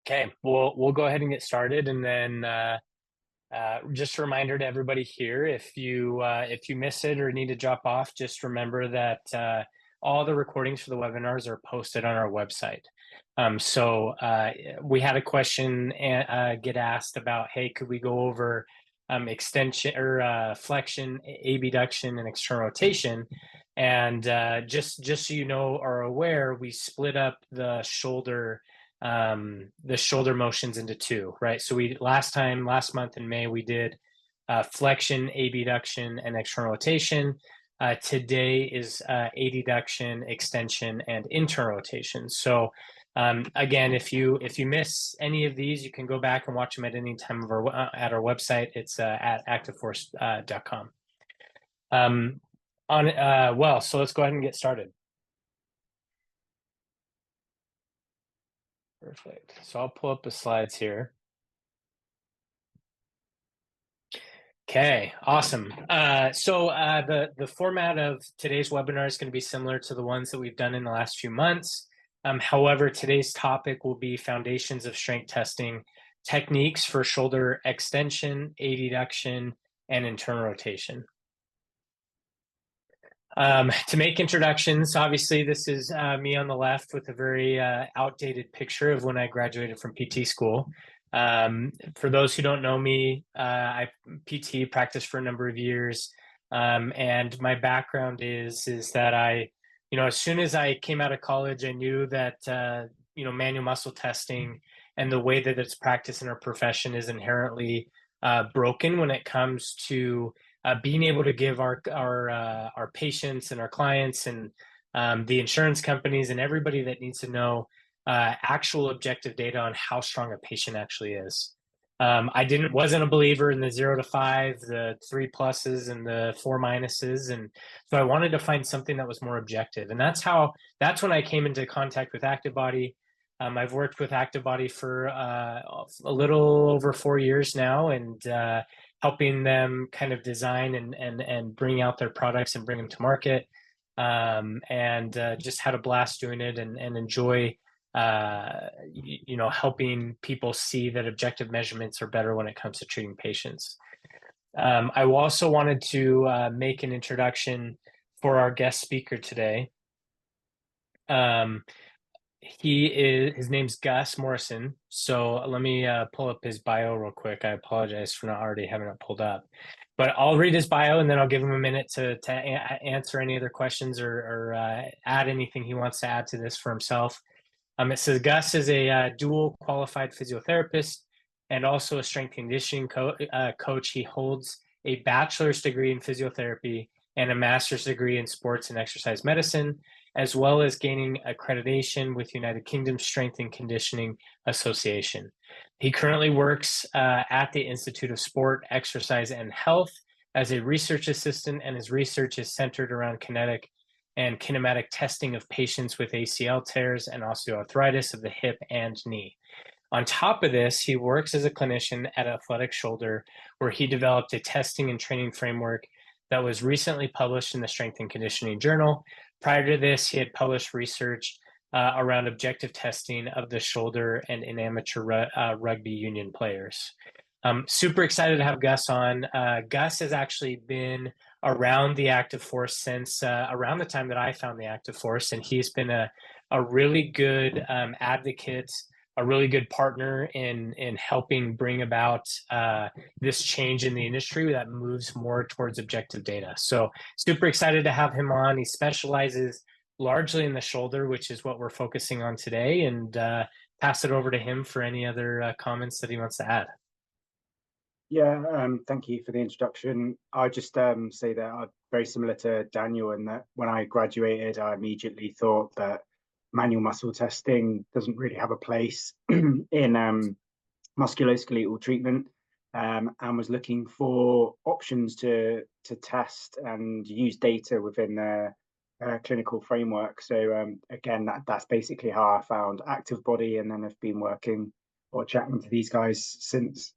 Okay, we'll go ahead and get started, and then just a reminder to everybody here: if you miss it or need to drop off, just remember that all the recordings for the webinars are posted on our website. We had a question get asked about, hey, could we go over extension or flexion, abduction, and external rotation? And just so you know or aware, we split up the shoulder motions into two, right? So last month in May, we did flexion, abduction, and external rotation. Today is adduction, extension, and internal rotation. So again, if you miss any of these, you can go back and watch them at any time at our website. It's at activeforce.com. So let's go ahead and get started. Perfect. So I'll pull up the slides here. Okay, awesome. The format of today's webinar is going to be similar to the ones that we've done in the last few months. However, today's topic will be foundations of strength testing, techniques for shoulder extension, adduction, and internal rotation. To make introductions, obviously this is me on the left with a very outdated picture of when I graduated from PT school. For those who don't know me, I PT practiced for a number of years, and my background is that as soon as I came out of college, I knew that manual muscle testing and the way that it's practiced in our profession is inherently broken when it comes to being able to give our patients and our clients and the insurance companies and everybody that needs to know actual objective data on how strong a patient actually is. I wasn't a believer in the 0 to 5, the 3 pluses and the 4 minuses, and so I wanted to find something that was more objective. And that's when I came into contact with ActiveBody. I've worked with ActiveBody for a little over 4 years now, and helping them kind of design and bring out their products and bring them to market. Just had a blast doing it and enjoy helping people see that objective measurements are better when it comes to treating patients. I also wanted to make an introduction for our guest speaker today. His name's Gus Morrison. So let me pull up his bio real quick. I apologize for not already having it pulled up, but I'll read his bio and then I'll give him a minute to answer any other questions or add anything he wants to add to this for himself. It says Gus is a dual qualified physiotherapist and also a strength conditioning coach. He holds a bachelor's degree in physiotherapy and a master's degree in sports and exercise medicine, as well as gaining accreditation with United Kingdom Strength and Conditioning Association. He currently works at the Institute of Sport, Exercise, and Health as a research assistant, and his research is centered around kinetic and kinematic testing of patients with ACL tears and osteoarthritis of the hip and knee. On top of this, he works as a clinician at Athletic Shoulder, where he developed a testing and training framework that was recently published in the Strength and Conditioning Journal. Prior to this, he had published research around objective testing of the shoulder and in amateur rugby union players. Super excited to have Gus on. Gus has actually been around the Active Force since around the time that I found the Active Force, and he's been a really good advocate, a really good partner in helping bring about this change in the industry that moves more towards objective data. So super excited to have him on. He specializes largely in the shoulder, which is what we're focusing on today, and pass it over to him for any other comments that he wants to add. Yeah, thank you for the introduction. I just say that I'm very similar to Daniel in that when I graduated, I immediately thought that manual muscle testing doesn't really have a place in musculoskeletal treatment, and was looking for options to test and use data within their clinical framework. So again, that's basically how I found ActiveBody, and then I've been working or chatting to these guys since.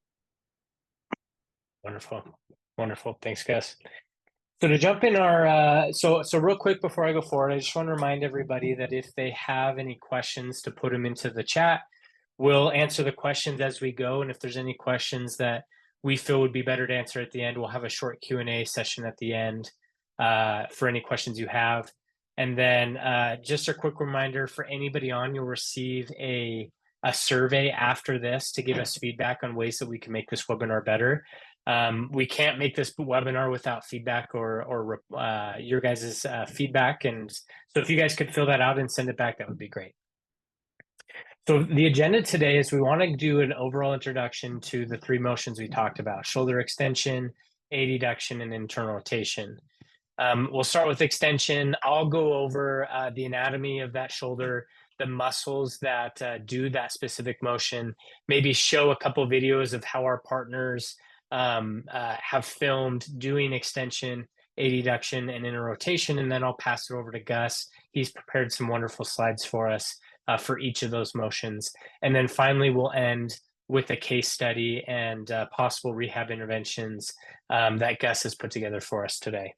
Wonderful. Thanks, Gus. So to jump in our, so real quick before I go forward, I just want to remind everybody that if they have any questions, to put them into the chat, We'll answer the questions as we go, and if there's any questions that we feel would be better to answer at the end, we'll have a short Q&A session at the end for any questions you have. And then just a quick reminder for anybody on, you'll receive a survey after this to give us feedback on ways that we can make this webinar better. We can't make this webinar without feedback or your guys' feedback. And so if you guys could fill that out and send it back, that would be great. So the agenda today is we want to do an overall introduction to the 3 motions we talked about: shoulder extension, adduction, and internal rotation. We'll start with extension. I'll go over the anatomy of that shoulder, the muscles that do that specific motion, maybe show a couple videos of how our partners have filmed doing extension, adduction, and inner rotation, and then I'll pass it over to Gus. He's prepared some wonderful slides for us for each of those motions. And then finally, we'll end with a case study and possible rehab interventions that Gus has put together for us today.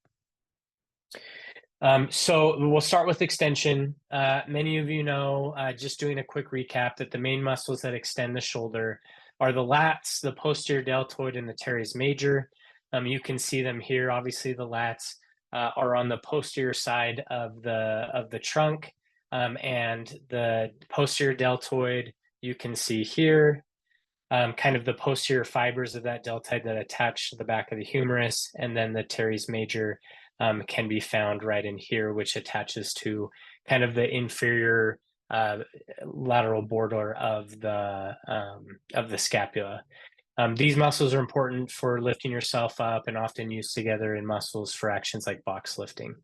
So we'll start with extension. Many of you know, just doing a quick recap, that the main muscles that extend the shoulder are the lats, the posterior deltoid, and the teres major. You can see them here. Obviously, the lats are on the posterior side of the trunk, and the posterior deltoid you can see here. Kind of the posterior fibers of that deltoid that attach to the back of the humerus, and then the teres major can be found right in here, which attaches to kind of the inferior lateral border of the scapula. These muscles are important for lifting yourself up and often used together in muscles for actions like box lifting.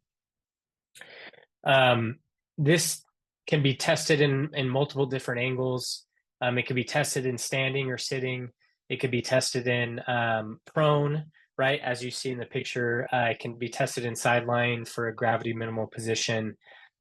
This can be tested in multiple different angles. It can be tested in standing or sitting. It could be tested in prone, right? As you see in the picture, it can be tested in sideline for a gravity minimal position.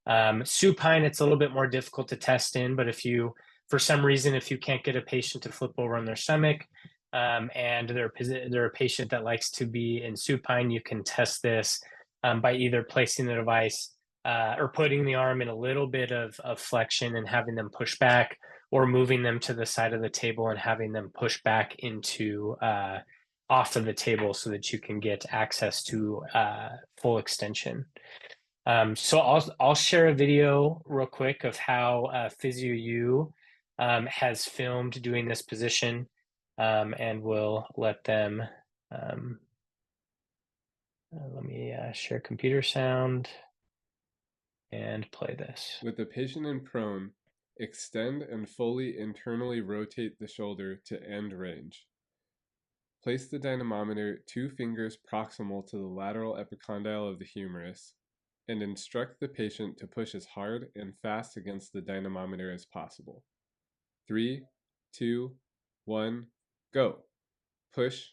Supine, it's a little bit more difficult to test in, but if you, for some reason, if you can't get a patient to flip over on their stomach, and they're a patient that likes to be in supine, you can test this by either placing the device or putting the arm in a little bit of flexion and having them push back, or moving them to the side of the table and having them push back into off of the table so that you can get access to full extension. So I'll share a video real quick of how PhysioU has filmed doing this position, and we'll let them, let me share computer sound and play this. With the patient in prone, extend and fully internally rotate the shoulder to end range. Place the dynamometer 2 fingers proximal to the lateral epicondyle of the humerus, and instruct the patient to push as hard and fast against the dynamometer as possible. 3, 2, 1, go. Push,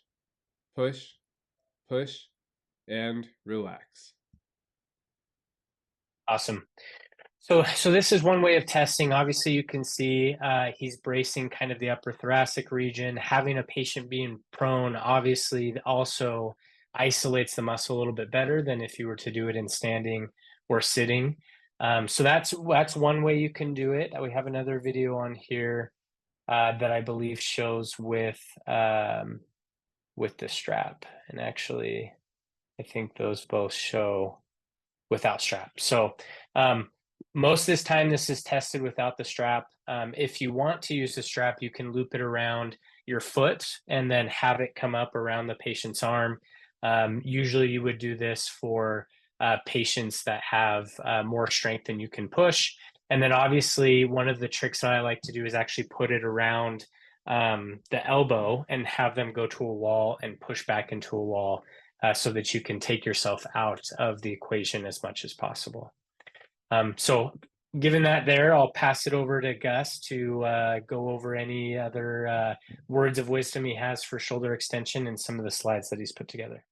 push, push, and relax. Awesome. So this is one way of testing. Obviously, you can see he's bracing kind of the upper thoracic region. Having a patient being prone obviously also isolates the muscle a little bit better than if you were to do it in standing or sitting. So that's one way you can do it. We have another video on here that I believe shows with the strap, and actually, I think those both show without strap. So most of this time, this is tested without the strap. If you want to use the strap, you can loop it around your foot and then have it come up around the patient's arm. Usually you would do this for patients that have more strength than you can push. And then obviously one of the tricks that I like to do is actually put it around the elbow and have them go to a wall and push back into a wall so that you can take yourself out of the equation as much as possible. So given that there, I'll pass it over to Gus to go over any other words of wisdom he has for shoulder extension and some of the slides that he's put together.